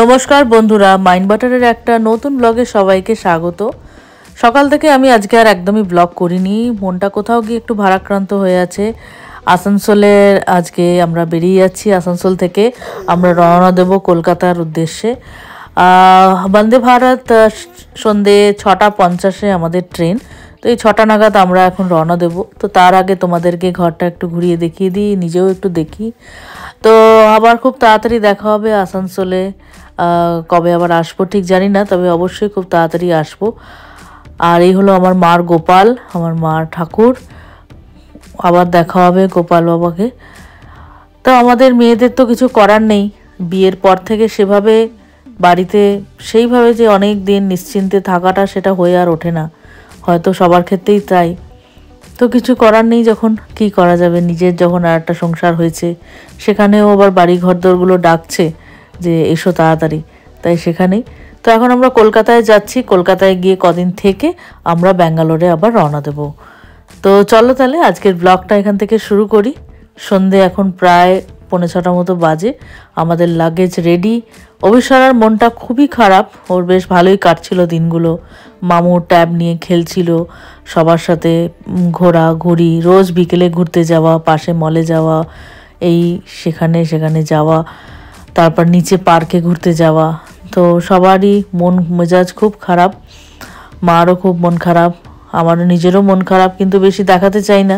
নমস্কার বন্ধুরা, মাইন্ড বাটারের একটা নতুন ব্লগে সবাইকে স্বাগত। সকাল থেকে আমি আজকে আর একদমই ব্লগ করিনি, মনটা কোথাও গিয়ে একটু ভারাক্রান্ত হয়ে আছে। আসানসোলের আজকে আমরা বেরিয়ে যাচ্ছি, আসানসোল থেকে আমরা রওনা দেব কলকাতার উদ্দেশ্যে। বন্দে ভারত সন্ধে 6:50 আমাদের ট্রেন, তো এই 6টা নাগাদ আমরা এখন রওনা দেব। তো তার আগে তোমাদেরকে ঘরটা একটু ঘুরিয়ে দেখিয়ে দিই, নিজেও একটু দেখি। তো আবার খুব তাড়াতাড়ি দেখা হবে আসানসোলে। কবে আবার আসবো ঠিক জানি না, তবে অবশ্যই খুব তাড়াতাড়ি আসবো। আর এই হলো আমার মার গোপাল, আমার মার ঠাকুর। আবার দেখা হবে গোপাল বাবাকে। তো আমাদের মেয়েদের তো কিছু করার নেই, বিয়ের পর থেকে সেভাবে বাড়িতে সেইভাবে যে অনেক দিন নিশ্চিন্তে থাকাটা সেটা হয়ে আর ওঠে না, হয়তো সবার ক্ষেত্রেই তাই। তো কিছু করার নেই, যখন কি করা যাবে, নিজের যখন আর একটা সংসার হয়েছে, সেখানেও আবার বাড়ি ঘরদোরগুলো ডাকছে যে এসো তাড়াতাড়ি, তাই সেখানেই। তো এখন আমরা কলকাতায় যাচ্ছি, কলকাতায় গিয়ে কদিন থেকে আমরা ব্যাঙ্গালোরে আবার রওনা দেব। তো চলো তাহলে আজকের ব্লগটা এখান থেকে শুরু করি। সন্ধে এখন প্রায় 5:45 মতো বাজে, আমাদের লাগেজ রেডি। অভিসারার মনটা খুবই খারাপ, ওর বেশ ভালোই কাটছিল দিনগুলো। মামু ট্যাব নিয়ে খেলছিল, সবার সাথে ঘোরাঘুরি, রোজ বিকেলে ঘুরতে যাওয়া, পাশে মলে যাওয়া, এই সেখানে সেখানে যাওয়া, তারপর নিচে পার্কে ঘুরতে যাওয়া। তো সবারই মন মেজাজ খুব খারাপ, মারও খুব মন খারাপ, আমারও নিজেরও মন খারাপ, কিন্তু বেশি দেখাতে চাই না,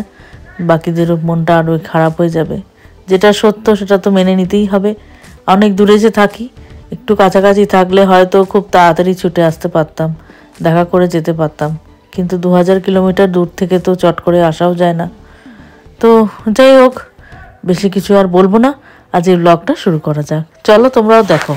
বাকিদেরও মনটা আরও খারাপ হয়ে যাবে। যেটা সত্য সেটা তো মেনে নিতেই হবে। অনেক দূরে যে থাকি, একটু কাছাকাছি থাকলে হয়তো খুব তাড়াতাড়ি ছুটে আসতে পারতাম, দেখা করে যেতে পারতাম, কিন্তু 2000 কিলোমিটার দূর থেকে তো চট করে আসাও যায় না। তো যাই হোক, বেশি কিছু আর বলবো না, আজ এই ব্লগটা শুরু করা যাক। চলো তোমরাও দেখো।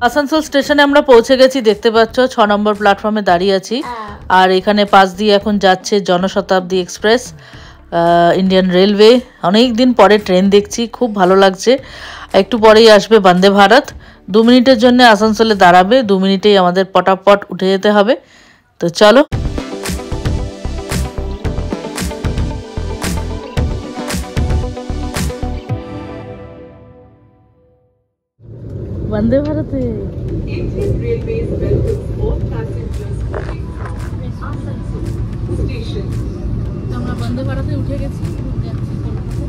আসানসোল স্টেশনে আমরা পৌঁছে গেছি, দেখতে পাচ্ছ 6 নম্বর প্ল্যাটফর্মে দাঁড়িয়ে আছি। আর এখানে পাশ দিয়ে এখন যাচ্ছে জনশতাব্দী এক্সপ্রেস, ইন্ডিয়ান রেলওয়ে। অনেক দিন পরে ট্রেন দেখছি, খুব ভালো লাগছে। একটু পরেই আসবে বন্দে ভারত, 2 মিনিটের জন্য আসানসোলে দাঁড়াবে, 2 মিনিটেই আমাদের পটাপট উঠে যেতে হবে। তো চলো। বন্দে ভারতে Indian Railways welcomes all passengers coming from Asansol station. আমরা বন্দে ভারতে উঠে গেছি, যাচ্ছি কলকাতা।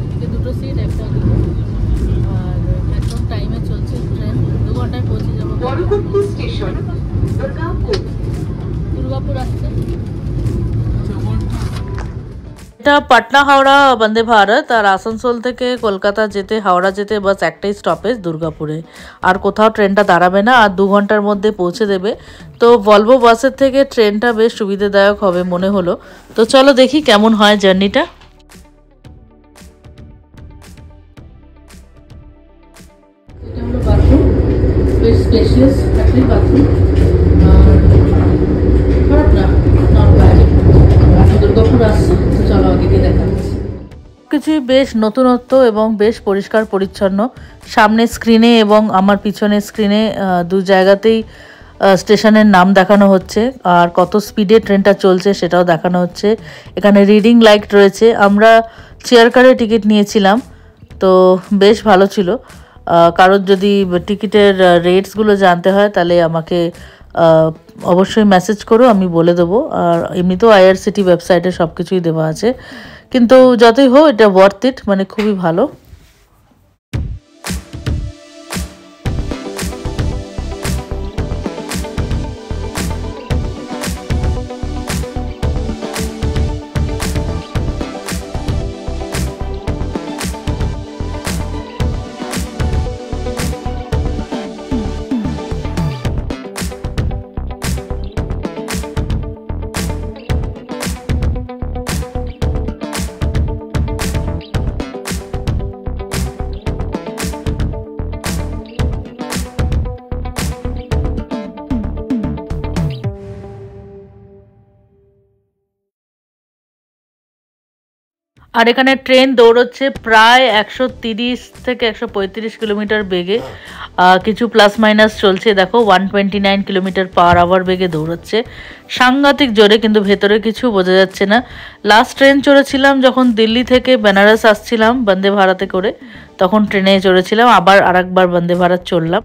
এদিকে দুটো সিট, একটা দিকে, আর একদম টাইমে চলছে ট্রেন, 2 ঘন্টায় পৌঁছে যাবো। পরবর্তী স্টেশন দুর্গাপুর আসছে। এটা পাটনা হাওড়া বন্দে ভারত, আর আসানসোল থেকে কলকাতা যেতে, হাওড়া যেতে বাস একটাই স্টপেজ দুর্গাপুরে, আর কোথাও ট্রেনটা দাঁড়াবে না, আর 2 ঘন্টার মধ্যে পৌঁছে দেবে। তো ভলভো বাসের থেকে ট্রেনটা বেশ সুবিধাদায়ক হবে মনে হলো। তো চলো দেখি কেমন হয় জার্নিটা। এটা হলো বাথরুম, বেশ স্পেশিয়াস। কস্টলি বাথরুম, আর খারাপ না, নট ব্যাড। দুর্গাপুর আসছে তো চলো আগে গিয়ে দেখা যাচ্ছে। কিছু বেশ নতুনত্ব এবং বেশ পরিষ্কার পরিচ্ছন্ন। সামনে স্ক্রিনে এবং আমার পিছনে স্ক্রিনে দু জায়গাতেই স্টেশনের নাম দেখানো হচ্ছে, আর কত স্পিডে ট্রেনটা চলছে সেটাও দেখানো হচ্ছে। এখানে রিডিং লাইট রয়েছে। আমরা চেয়ার কারে টিকিট নিয়েছিলাম, তো বেশ ভালো ছিল। কারোর যদি টিকিটের রেটসগুলো জানতে হয় তাহলে আমাকে অবশ্যই মেসেজ করো, আমি বলে দেবো। আর এমনিতেও আইআরসিটি ওয়েবসাইটে সব কিছুই দেওয়া আছে, কিন্তু যতই হোক এটা ওয়ার্থ ইট, মানে খুবই ভালো। আর এখানে ট্রেন দৌড়চ্ছে প্রায় 130 থেকে 135 কিলোমিটার বেগে, কিছু প্লাস মাইনাস চলছে। দেখো 129 কিলোমিটার পার আওয়ার বেগে দৌড়চ্ছে, সাংঘাতিক জোরে, কিন্তু ভেতরে কিছু বোঝা যাচ্ছে না। লাস্ট ট্রেন চড়েছিলাম যখন দিল্লি থেকে বেনারস আসছিলাম বন্দে ভারতে করে, তখন ট্রেনে চড়েছিলাম, আবার আরেকবার বন্দে ভারত চড়লাম।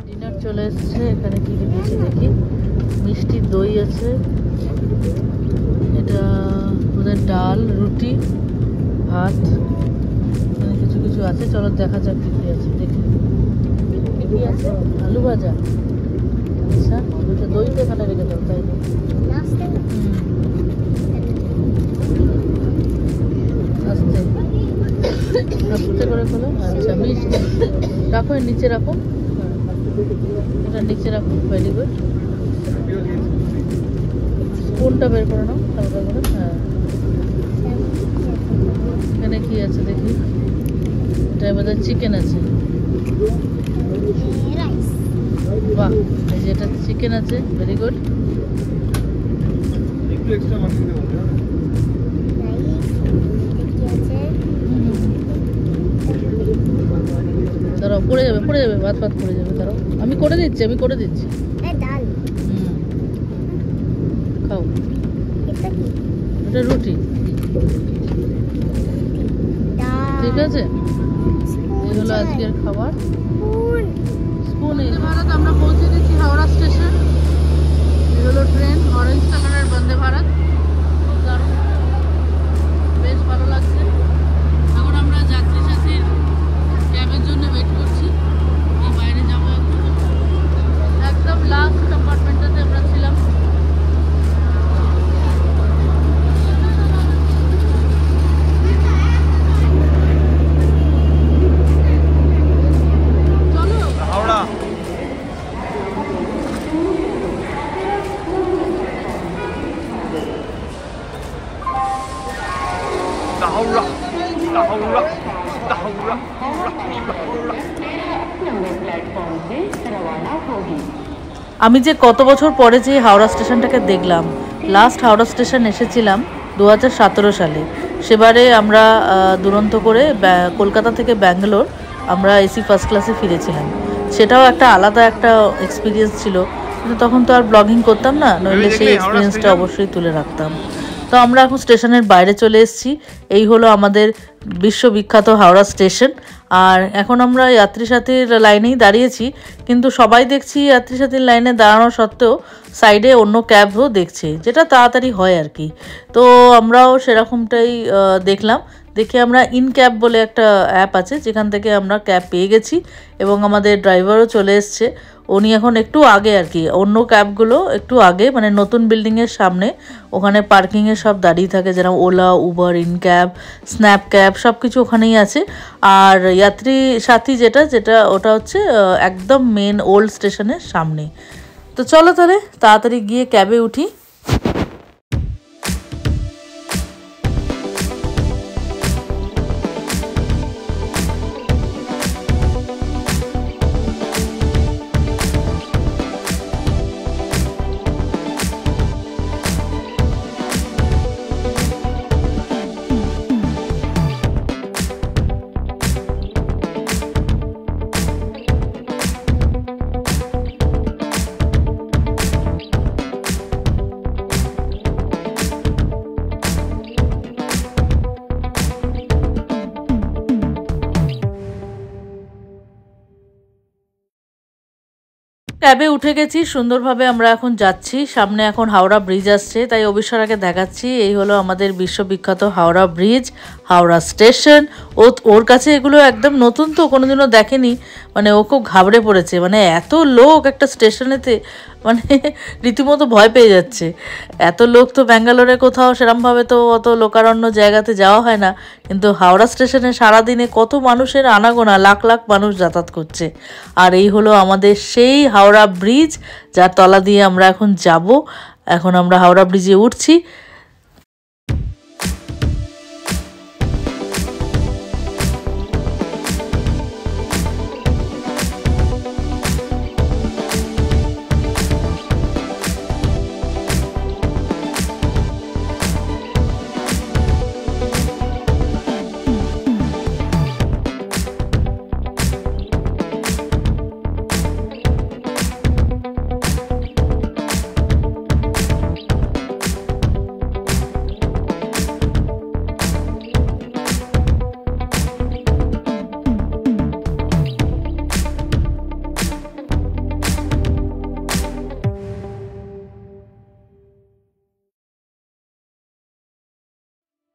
ডিনার চলে এসছে, এখানে কি দিয়েছে দেখি। মিষ্টি দই আছে, এটা ওদের ডাল, রুটি, ভাত, মানে কিছু কিছু আছে। চলো দেখা যাক কি কি আছে, দেখি কি কি আছে। আলু ভাজা, আচ্ছা দুটো দই তো এখানে রেখে দাও, তাই না? আস্তে আস্তে করে খোলো। আচ্ছা মিষ্টি রাখো, এর নিচে রাখো, এটা নিচে রাখো। Very good. স্পুনটা বের করে নাও হালকা করে। হ্যাঁ, এখানে কি আছে দেখি। এটা বোধহয় চিকেন আছে। বাহ, এই যে এটা চিকেন আছে, ভেরি গুড। দাঁড়াও, পড়ে যাবে পড়ে যাবে, ভাত ভাত পড়ে যাবে। দাঁড়াও, আমি করে দিচ্ছি, আমি করে দিচ্ছি। খাও, এটা রুটি, ঠিক আছে। এই হলো আজকের খাবার। স্পুন। ভারত আমরা পৌঁছে দিচ্ছি হাওড়া স্টেশন। এই হলো ট্রেন, অরেঞ্জ কালারের বন্দে ভারত, বেশ ভালো লাগছে। এখন আমরা যাত্রী সাথীর ক্যাবের জন্য ওয়েট করছি, এই বাইরে যাবো। একদম লাস্ট কম্পার্টমেন্টটাতে আমরা ছিলাম। আমি যে কত বছর পরে যে হাওড়া স্টেশনটাকে দেখলাম। লাস্ট হাওড়া স্টেশন এসেছিলাম 2017 সালে। সেবারে আমরা দুরন্ত করে কলকাতা থেকে ব্যাঙ্গালোর আমরা এসি ফার্স্ট ক্লাসে ফিরেছিলাম। সেটাও একটা আলাদা একটা এক্সপিরিয়েন্স ছিল, কিন্তু তখন তো আর ব্লগিং করতাম না, নইলে সেই এক্সপিরিয়েন্সটা অবশ্যই তুলে রাখতাম। তো আমরা এখন স্টেশনের বাইরে চলে এসেছি। এই হলো আমাদের বিশ্ববিখ্যাত হাওড়া স্টেশন। আর এখন আমরা যাত্রী সাথীর লাইনেই দাঁড়িয়েছি, কিন্তু সবাই দেখছি যাত্রী সাথীর লাইনে দাঁড়ানো সত্ত্বেও সাইডে অন্য ক্যাবও দেখছে, যেটা তাড়াতাড়ি হয় আর কি। তো আমরাও সেরকমটাই দেখলাম। দেখে আমরা ইন ক্যাব বলে একটা অ্যাপ আছে, যেখান থেকে আমরা ক্যাব পেয়ে গেছি এবং আমাদের ড্রাইভারও চলে এসছে। উনি এখন একটু আগে আর কি, অন্য ক্যাবগুলো একটু আগে, মানে নতুন বিল্ডিংয়ের সামনে, ওখানে পার্কিংয়ে সব দাঁড়িয়ে থাকে, যেরকম Ola, Uber, in cab, snap cab, সব কিছু ওখানেই আছে। আর যাত্রী সাথী যেটা ওটা হচ্ছে একদম মেন ওল্ড স্টেশনের সামনে। তো চলো তাহলে তাড়াতাড়ি গিয়ে ক্যাবে উঠি। ক্যাবে উঠে গেছি সুন্দরভাবে। আমরা এখন যাচ্ছি, সামনে এখন হাওড়া ব্রিজ আসছে, তাই অবিশ্বরাকে দেখাচ্ছি। এই হলো আমাদের বিশ্ববিখ্যাত হাওড়া ব্রিজ, হাওড়া স্টেশন। ওর কাছে এগুলো একদম নতুন, তো কোনোদিনও দেখেনি, মানে ও খুব ঘাবড়ে পড়েছে। মানে এত লোক একটা স্টেশনেতে, মানে রীতিমতো ভয় পেয়ে যাচ্ছে। এত লোক তো ব্যাঙ্গালোরে কোথাও সেরমভাবে তো অত লোকারণ্য জায়গাতে যাওয়া হয় না, কিন্তু হাওড়া স্টেশনে সারাদিনে কত মানুষের আনাগোনা, লাখ লাখ মানুষ যাতায়াত করছে। আর এই হলো আমাদের সেই হাওড়া ব্রিজ, যার তলা দিয়ে আমরা এখন যাব। এখন আমরা হাওড়া ব্রিজে উঠছি।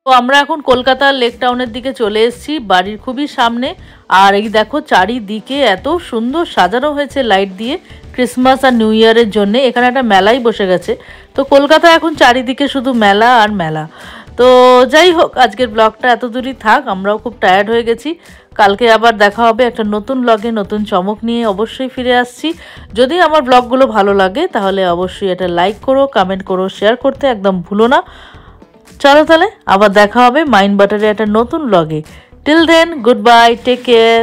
তো আমরা এখন কলকাতার লেক টাউনের দিকে চলে এসেছি, বাড়ির খুবই সামনে। আর এই দেখো চারিদিকে এত সুন্দর সাজানো হয়েছে লাইট দিয়ে, ক্রিসমাস আর নিউ ইয়ারের জন্য। এখানে একটা মেলাই বসে গেছে। তো কলকাতা এখন চারিদিকে শুধু মেলা আর মেলা। তো যাই হোক, আজকের ব্লগটা এত দূরই থাক, আমরাও খুব টায়ার্ড হয়ে গেছি। কালকে আবার দেখা হবে একটা নতুন ব্লগে, নতুন চমক নিয়ে অবশ্যই ফিরে আসছি। যদি আমার ব্লগগুলো ভালো লাগে তাহলে অবশ্যই এটা লাইক করো, কমেন্ট করো, শেয়ার করতে একদম ভুলো না। চলো তাহলে আবার দেখা হবে মাইন্ড বাটারে একটা নতুন ব্লগে। Till then, good bye, take care.